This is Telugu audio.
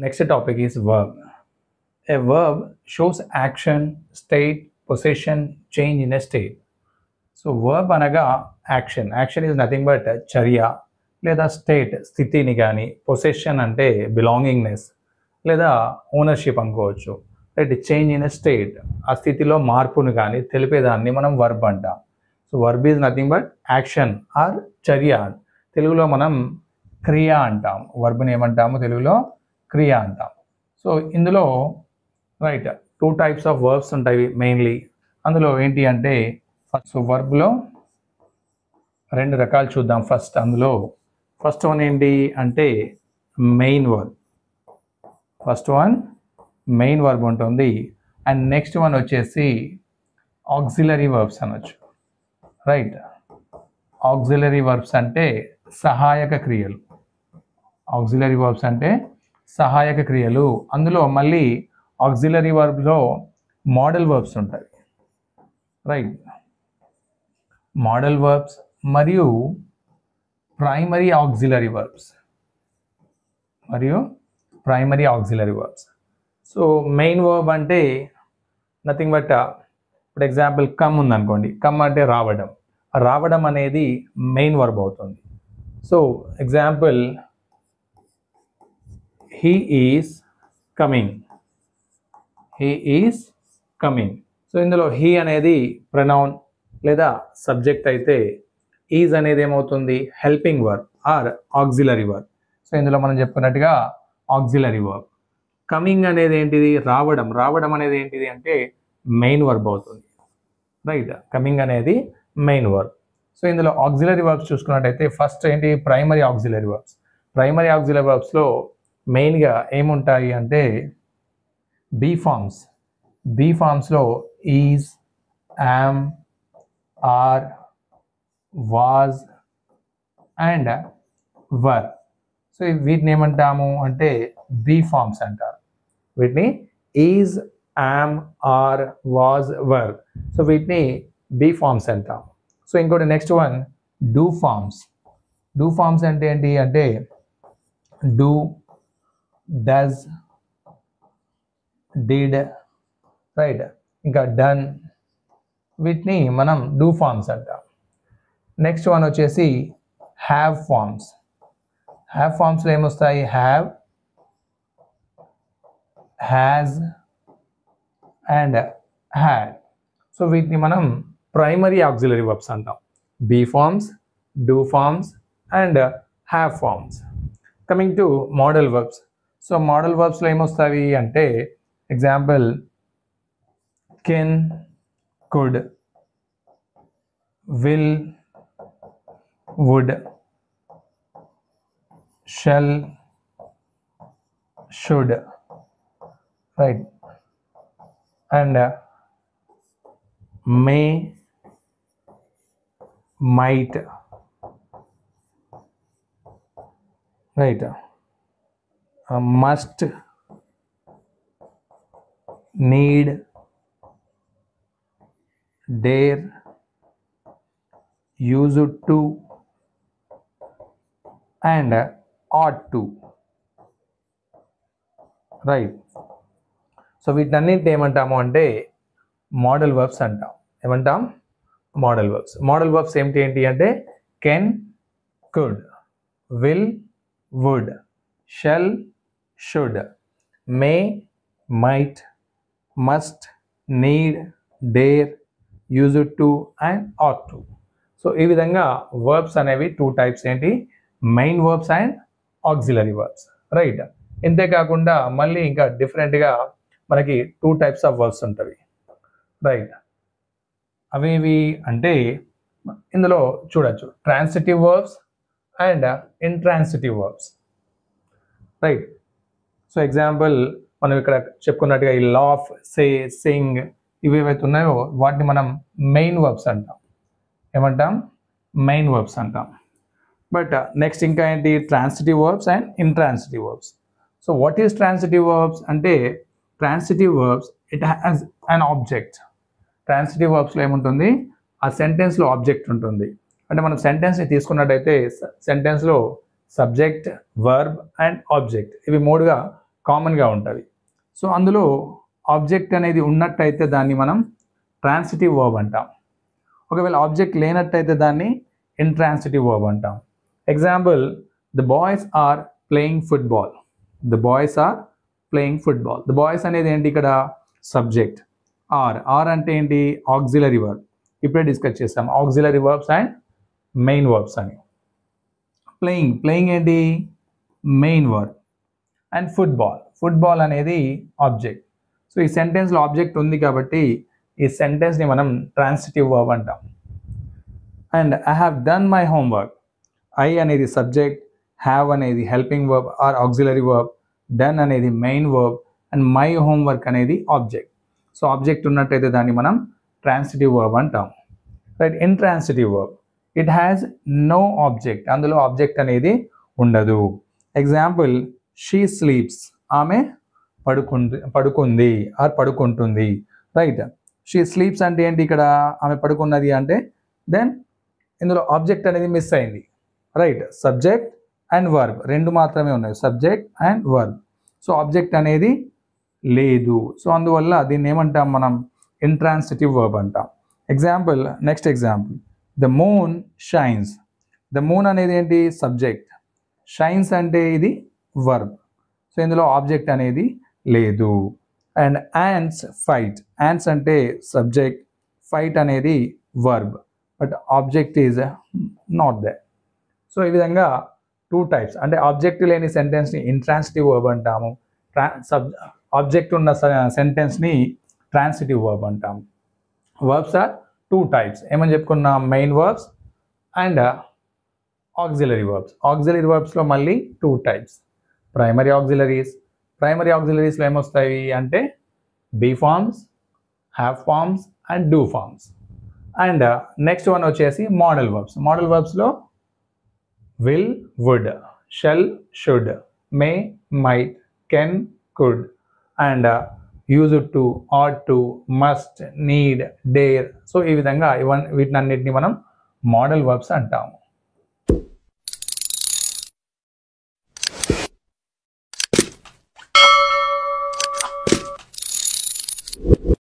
Next topic is verb. A verb shows action, state, possession, change in a state. So verb అనగా యాక్షన్ ఈజ్ నథింగ్ బట్ చర్య లేదా స్టేట్ స్థితిని కానీ, పొసెషన్ అంటే బిలాంగింగ్నెస్ లేదా ఓనర్షిప్ అనుకోవచ్చు. Right, change in a state, ఆ స్థితిలో మార్పును కానీ తెలిపేదాన్ని మనం వర్బ్ అంటాం. So verb is nothing but action or చర్య. తెలుగులో మనం క్రియ అంటాం. వర్బ్ని ఏమంటాము తెలుగులో? క్రియ అంటాం. సో ఇందులో రైట్ 2 types ఆఫ్ వర్బ్స్ ఉంటాయి మెయిన్లీ. అందులో ఏంటి అంటే ఫస్ట్ వర్బ్లో 2 రకాలు చూద్దాం. ఫస్ట్ వన్ ఏంటి అంటే main verb. First one main verb ఉంటుంది. అండ్ నెక్స్ట్ వన్ వచ్చేసి ఆక్సిలరీ వర్బ్స్ అనొచ్చు. రైట్, ఆక్సిలరీ వర్బ్స్ అంటే సహాయక క్రియలు. ఆక్సిలరీ వర్బ్స్ అంటే సహాయక క్రియలు. అందులో మళ్ళీ ఆక్సిలరీ వర్బ్లో మోడల్ వర్బ్స్ ఉంటాయి. రైట్, మోడల్ వర్బ్స్ మరియు primary auxiliary verbs. So main verb అంటే nothing but for example come ఉందనుకోండి. కమ్ అంటే రావడం అనేది మెయిన్ వర్బ్ అవుతుంది. So example he is coming. So ఇందులో he అనేది ప్రొనౌన్ లేదా సబ్జెక్ట్ అయితే ఈజ్ అనేది ఏమవుతుంది? Helping verb are auxiliary verb. So ఇందులో మనం చెప్పుకున్నట్టుగా ఆక్సిలరీ వర్బ్. కమింగ్ అనేది ఏంటిది? రావడం అనేది ఏంటిది అంటే మెయిన్ వర్బ్ అవుతుంది. రైట్, కమింగ్ అనేది మెయిన్ వర్బ్. సో ఇందులో ఆక్సిలరీ వర్బ్స్ చూసుకున్నట్టయితే ఫస్ట్ ఏంటి? ప్రైమరీ ఆక్సిలరీ వర్బ్స్లో మెయిన్గా ఏముంటాయి అంటే బీ ఫార్మ్స్లో is, am, are, was and were. So వీటిని ఏమంటాము అంటే బీ ఫార్మ్స్ అంటారు. వీటిని is, am, are, was, were. So వీటిని బీ ఫార్మ్స్ అంటాం. సో ఇంకోటి నెక్స్ట్ వన్ డూ ఫార్మ్స్ అంటే ఏంటి అంటే డూ, డస్, డిడ్, రైట్, ఇంకా డన్. వీటిని మనం డూ ఫార్మ్స్ అంటాం. నెక్స్ట్ వన్ వచ్చేసి హ్యావ్ ఫార్మ్స్లో ఏమొస్తాయి? Have, has and had. So వీటిని మనం ప్రైమరీ ఆక్సిలరీ వర్బ్స్ అంటాం. Be forms, do forms and have forms. Coming to modal verbs. So modal వర్బ్స్లో ఏమొస్తాయి అంటే example can, could, will, would, shall, should, right, and may, might, right, must, need, dare, used to and ought to. Right, so వీటన్నిటిని ఏమంటాము అంటే మోడల్ వర్బ్స్ అంటాం. ఏమంటాం? మోడల్ వర్బ్స్ ఏంటి అంటే can, could, will, would, shall, should, may, might, must, need, dare, used to and ought to. So ఈ విధంగా వర్బ్స్ అనేవి 2 types ఏంటి? Main verbs and auxiliary verbs. Right, ఇంతేకాకుండా మళ్ళీ ఇంకా డిఫరెంట్గా మనకి 2 types ఆఫ్ వర్బ్స్ ఉంటుంది. రైట్, అవేవి అంటే ఇందులో చూడొచ్చు transitive verbs and intransitive verbs. Right, so example మనం ఇక్కడ చెప్పుకున్నట్టుగా ఈ లాఫ్, సే, సింగ్ ఇవి ఏవైతే ఉన్నాయో వాటిని మనం మెయిన్ వర్బ్స్ అంటాం. ఏమంటాం? మెయిన్ వర్బ్స్ అంటాం. బట్ నెక్స్ట్ ఇంకా ఏంటి? Transitive verbs and intransitive verbs. So what is transitive verbs అంటే transitive verbs it has an object. Transitive వర్బ్స్లో ఏముంటుంది? ఆ సెంటెన్స్లో ఆబ్జెక్ట్ ఉంటుంది. అంటే మనం సెంటెన్స్ని తీసుకున్నట్టయితే సెంటెన్స్లో సబ్జెక్ట్, వర్బ్ అండ్ ఆబ్జెక్ట్ ఇవి 3గా కామన్గా ఉంటుంది. సో అందులో ఆబ్జెక్ట్ అనేది ఉన్నట్టయితే దాన్ని మనం ట్రాన్సిటివ్ వర్బ్ అంటాం. ఒకవేళ ఆబ్జెక్ట్ లేనట్టయితే దాన్ని ఇంట్రాన్సిటివ్ వర్బ్ అంటాం. Example, the boys are playing football. The boys are playing football. The boys అనేది ఏంటి ఇక్కడ? సబ్జెక్ట్. ఆర్ అంటే ఏంటి? Auxiliary verb. ఇప్పుడే డిస్కస్ చేస్తాం auxiliary verbs and main verbs అని. ప్లేయింగ్ ఏంటి? Main verb. అండ్ ఫుట్బాల్ అనేది ఆబ్జెక్ట్. సో ఈ సెంటెన్స్లో ఆబ్జెక్ట్ ఉంది కాబట్టి ఈ సెంటెన్స్ని మనం ట్రాన్సిటివ్ వర్బ్ అంటాం. And I have done my homework. I అనేది సబ్జెక్ట్, హ్యావ్ అనేది helping verb are auxiliary verb, done అనేది main verb and my homework అనేది ఆబ్జెక్ట్. సో ఆబ్జెక్ట్ ఉన్నట్టయితే దాన్ని మనం ట్రాన్సిటివ్ వర్బ్ అంటాం. Right. Intransitive verb, it has no object. అందులో ఆబ్జెక్ట్ అనేది ఉండదు. Example, she sleeps. ఆమె పడుకుంది ఆర్ పడుకుంటుంది. రైట్. షీ స్లీప్స్ అంటే ఏంటి ఇక్కడ? ఆమె పడుకున్నది అంటే దెన్ ఇందులో ఆబ్జెక్ట్ అనేది మిస్ అయింది. రైట్. సబ్జెక్ట్ అండ్ వర్బ్ రెండు మాత్రమే ఉన్నాయి, subject and verb. So object అనేది లేదు. సో అందువల్ల దీన్ని ఏమంటాం మనం? ఇంట్రాన్సిటివ్ వర్బ్ అంటాం. Example, next example, the moon shines. The moon అనేది ఏంటి? సబ్జెక్ట్. షైన్స్ అంటే ఇది వర్బ్. సో ఇందులో ఆబ్జెక్ట్ అనేది లేదు. And ants fight. యాంట్స్ అంటే సబ్జెక్ట్, ఫైట్ అనేది verb, but object is not there. సో ఈ విధంగా 2 టైప్స్, అంటే ఆబ్జెక్ట్ లేని సెంటెన్స్ని ఇంట్రాన్సిటివ్ వర్బ్ అంటాము, ఆబ్జెక్ట్ ఉన్న సెంటెన్స్ని ట్రాన్సిటివ్ వర్బ్ అంటాము. Verbs are 2 types. ఏమని చెప్పుకున్నాం? Main verbs and auxiliary verbs. Auxiliary వర్బ్స్లో మళ్ళీ 2 టైప్స్. Primary auxiliaries. ప్రైమరీ ఆక్సిలరీస్లో ఏమొస్తాయి అంటే be forms, have forms and do forms. And next one వచ్చేసి మోడల్ వర్బ్స్. మోడల్ వర్బ్స్లో will, would, shall, should, may, might, can, could and used to, ought to, must, need, dare. So ఈ విధంగా వీటినన్నిటిని మనం మోడల్ వర్బ్స్ అంటాము.